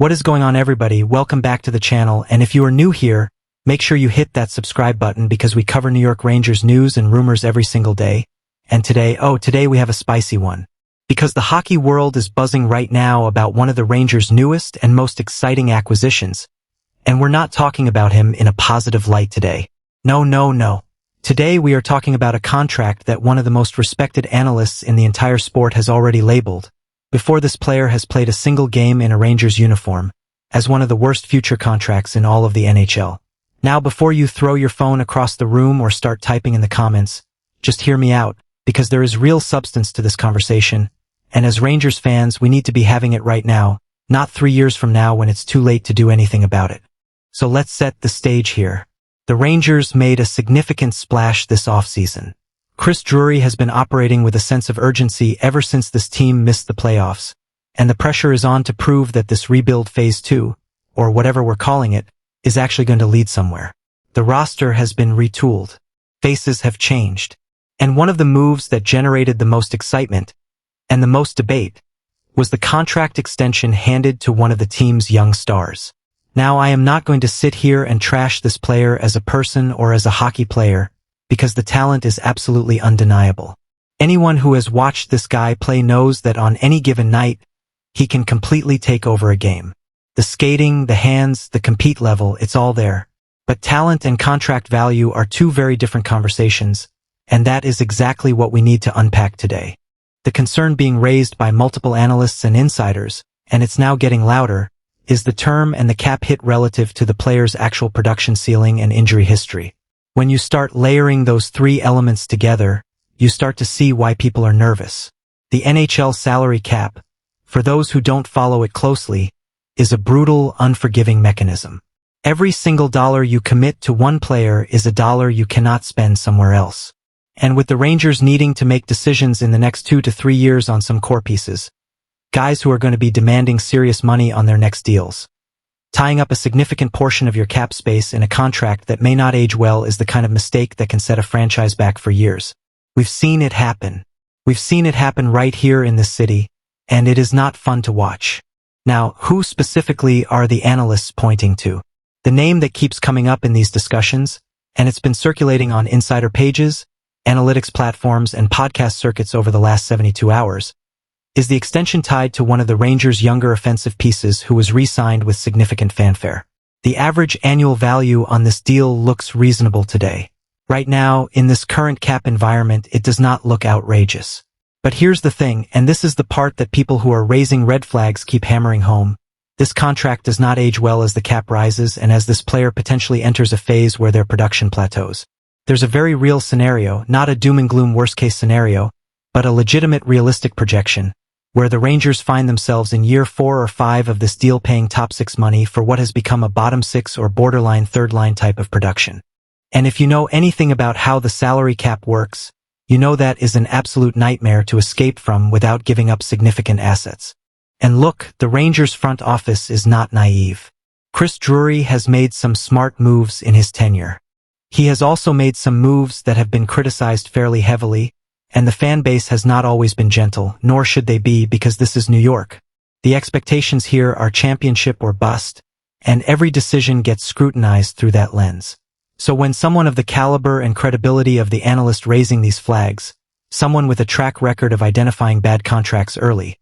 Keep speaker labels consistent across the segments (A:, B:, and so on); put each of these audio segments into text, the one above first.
A: What is going on, everybody? Welcome back to the channel, and if you are new here, make sure you hit that subscribe button because we cover New York Rangers news and rumors every single day. And today we have a spicy one. Because the hockey world is buzzing right now about one of the Rangers' newest and most exciting acquisitions. And we're not talking about him in a positive light today. No. Today we are talking about a contract that one of the most respected analysts in the entire sport has already labeled, before this player has played a single game in a Rangers uniform, as one of the worst future contracts in all of the NHL. Now, before you throw your phone across the room or start typing in the comments, just hear me out, because there is real substance to this conversation, and as Rangers fans, we need to be having it right now, not 3 years from now when it's too late to do anything about it. So let's set the stage here. The Rangers made a significant splash this offseason. Chris Drury has been operating with a sense of urgency ever since this team missed the playoffs, and the pressure is on to prove that this rebuild phase 2, or whatever we're calling it, is actually going to lead somewhere. The roster has been retooled. Faces have changed. And one of the moves that generated the most excitement, and the most debate, was the contract extension handed to one of the team's young stars. Now, I am not going to sit here and trash this player as a person or as a hockey player, because the talent is absolutely undeniable. Anyone who has watched this guy play knows that on any given night, he can completely take over a game. The skating, the hands, the compete level, it's all there. But talent and contract value are two very different conversations, and that is exactly what we need to unpack today. The concern being raised by multiple analysts and insiders, and it's now getting louder, is the term and the cap hit relative to the player's actual production ceiling and injury history. When you start layering those three elements together, you start to see why people are nervous. The NHL salary cap, for those who don't follow it closely, is a brutal, unforgiving mechanism. Every single dollar you commit to one player is a dollar you cannot spend somewhere else. And with the Rangers needing to make decisions in the next 2 to 3 years on some core pieces, guys who are going to be demanding serious money on their next deals, tying up a significant portion of your cap space in a contract that may not age well is the kind of mistake that can set a franchise back for years. We've seen it happen. We've seen it happen right here in this city, and it is not fun to watch. Now, who specifically are the analysts pointing to? The name that keeps coming up in these discussions, and it's been circulating on insider pages, analytics platforms, and podcast circuits over the last 72 hours, is the extension tied to one of the Rangers' younger offensive pieces who was re-signed with significant fanfare. The average annual value on this deal looks reasonable today. Right now, in this current cap environment, it does not look outrageous. But here's the thing, and this is the part that people who are raising red flags keep hammering home. This contract does not age well as the cap rises and as this player potentially enters a phase where their production plateaus. There's a very real scenario, not a doom and gloom worst-case scenario, but a legitimate realistic projection, where the Rangers find themselves in year 4 or 5 of this deal paying top 6 money for what has become a bottom 6 or borderline third line type of production. And if you know anything about how the salary cap works, you know that is an absolute nightmare to escape from without giving up significant assets. And look, the Rangers front office is not naive. Chris Drury has made some smart moves in his tenure. He has also made some moves that have been criticized fairly heavily, and the fan base has not always been gentle, nor should they be because this is New York. The expectations here are championship or bust, and every decision gets scrutinized through that lens. So when someone of the caliber and credibility of the analyst raising these flags, someone with a track record of identifying bad contracts early,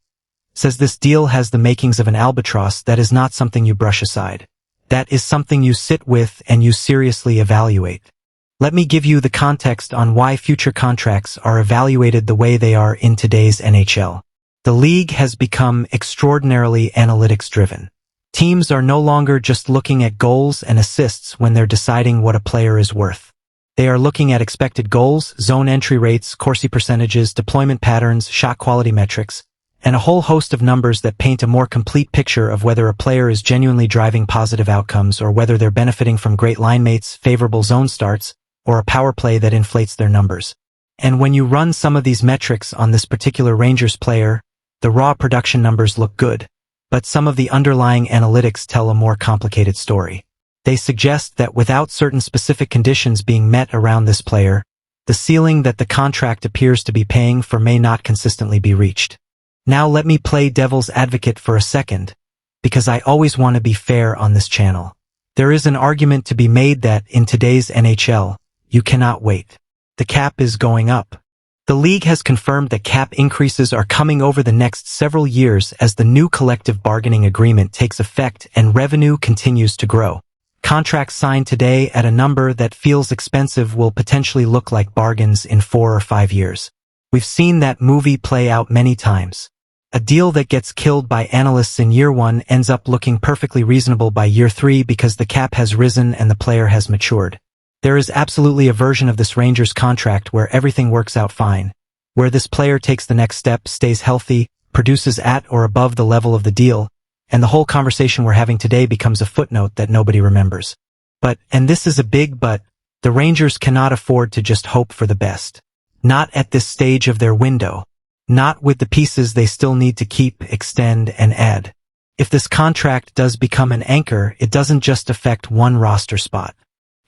A: says this deal has the makings of an albatross, that is not something you brush aside. That is something you sit with and you seriously evaluate. Let me give you the context on why future contracts are evaluated the way they are in today's NHL. The league has become extraordinarily analytics-driven. Teams are no longer just looking at goals and assists when they're deciding what a player is worth. They are looking at expected goals, zone entry rates, Corsi percentages, deployment patterns, shot quality metrics, and a whole host of numbers that paint a more complete picture of whether a player is genuinely driving positive outcomes or whether they're benefiting from great line mates, favorable zone starts, or a power play that inflates their numbers. And when you run some of these metrics on this particular Rangers player, the raw production numbers look good, but some of the underlying analytics tell a more complicated story. They suggest that without certain specific conditions being met around this player, the ceiling that the contract appears to be paying for may not consistently be reached. Now let me play devil's advocate for a second, because I always want to be fair on this channel. There is an argument to be made that in today's NHL, you cannot wait. The cap is going up. The league has confirmed that cap increases are coming over the next several years as the new collective bargaining agreement takes effect and revenue continues to grow. Contracts signed today at a number that feels expensive will potentially look like bargains in 4 or 5 years. We've seen that movie play out many times. A deal that gets killed by analysts in year 1 ends up looking perfectly reasonable by year 3 because the cap has risen and the player has matured. There is absolutely a version of this Rangers contract where everything works out fine, where this player takes the next step, stays healthy, produces at or above the level of the deal, and the whole conversation we're having today becomes a footnote that nobody remembers. But, and this is a big but, the Rangers cannot afford to just hope for the best. Not at this stage of their window. Not with the pieces they still need to keep, extend, and add. If this contract does become an anchor, it doesn't just affect one roster spot.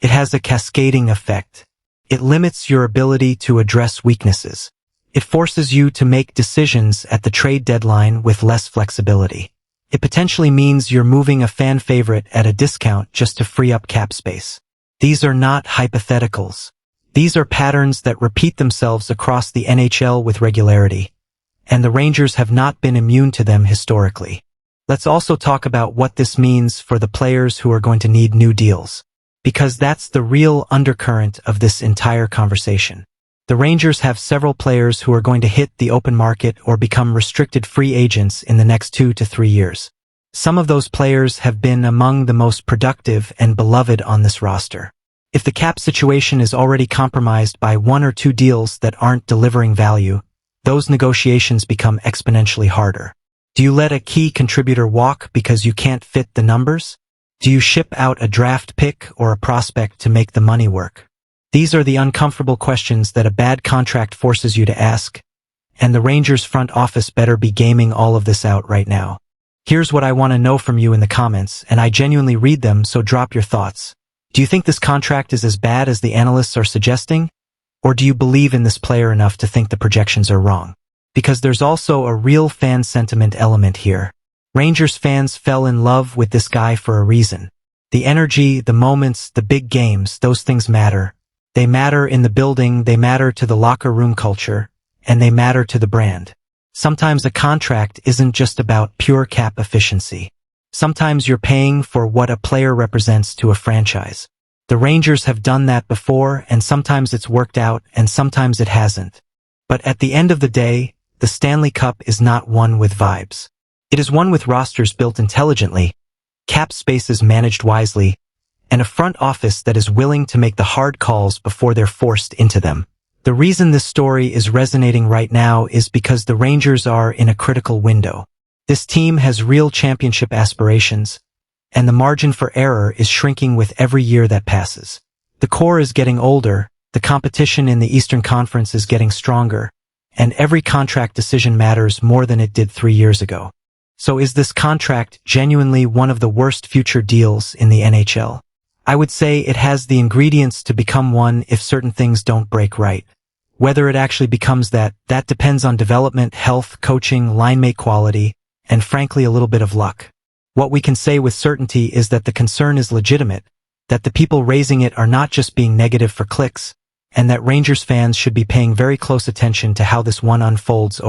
A: It has a cascading effect. It limits your ability to address weaknesses. It forces you to make decisions at the trade deadline with less flexibility. It potentially means you're moving a fan favorite at a discount just to free up cap space. These are not hypotheticals. These are patterns that repeat themselves across the NHL with regularity, and the Rangers have not been immune to them historically. Let's also talk about what this means for the players who are going to need new deals, because that's the real undercurrent of this entire conversation. The Rangers have several players who are going to hit the open market or become restricted free agents in the next 2 to 3 years. Some of those players have been among the most productive and beloved on this roster. If the cap situation is already compromised by 1 or 2 deals that aren't delivering value, those negotiations become exponentially harder. Do you let a key contributor walk because you can't fit the numbers? Do you ship out a draft pick or a prospect to make the money work? These are the uncomfortable questions that a bad contract forces you to ask, and the Rangers front office better be gaming all of this out right now. Here's what I want to know from you in the comments, and I genuinely read them, so drop your thoughts. Do you think this contract is as bad as the analysts are suggesting? Or do you believe in this player enough to think the projections are wrong? Because there's also a real fan sentiment element here. Rangers fans fell in love with this guy for a reason. The energy, the moments, the big games, those things matter. They matter in the building, they matter to the locker room culture, and they matter to the brand. Sometimes a contract isn't just about pure cap efficiency. Sometimes you're paying for what a player represents to a franchise. The Rangers have done that before, and sometimes it's worked out, and sometimes it hasn't. But at the end of the day, the Stanley Cup is not won with vibes. It is won with rosters built intelligently, cap spaces managed wisely, and a front office that is willing to make the hard calls before they're forced into them. The reason this story is resonating right now is because the Rangers are in a critical window. This team has real championship aspirations, and the margin for error is shrinking with every year that passes. The core is getting older, the competition in the Eastern Conference is getting stronger, and every contract decision matters more than it did 3 years ago. So is this contract genuinely one of the worst future deals in the NHL? I would say it has the ingredients to become one if certain things don't break right. Whether it actually becomes that depends on development, health, coaching, line-mate quality, and frankly a little bit of luck. What we can say with certainty is that the concern is legitimate, that the people raising it are not just being negative for clicks, and that Rangers fans should be paying very close attention to how this one unfolds over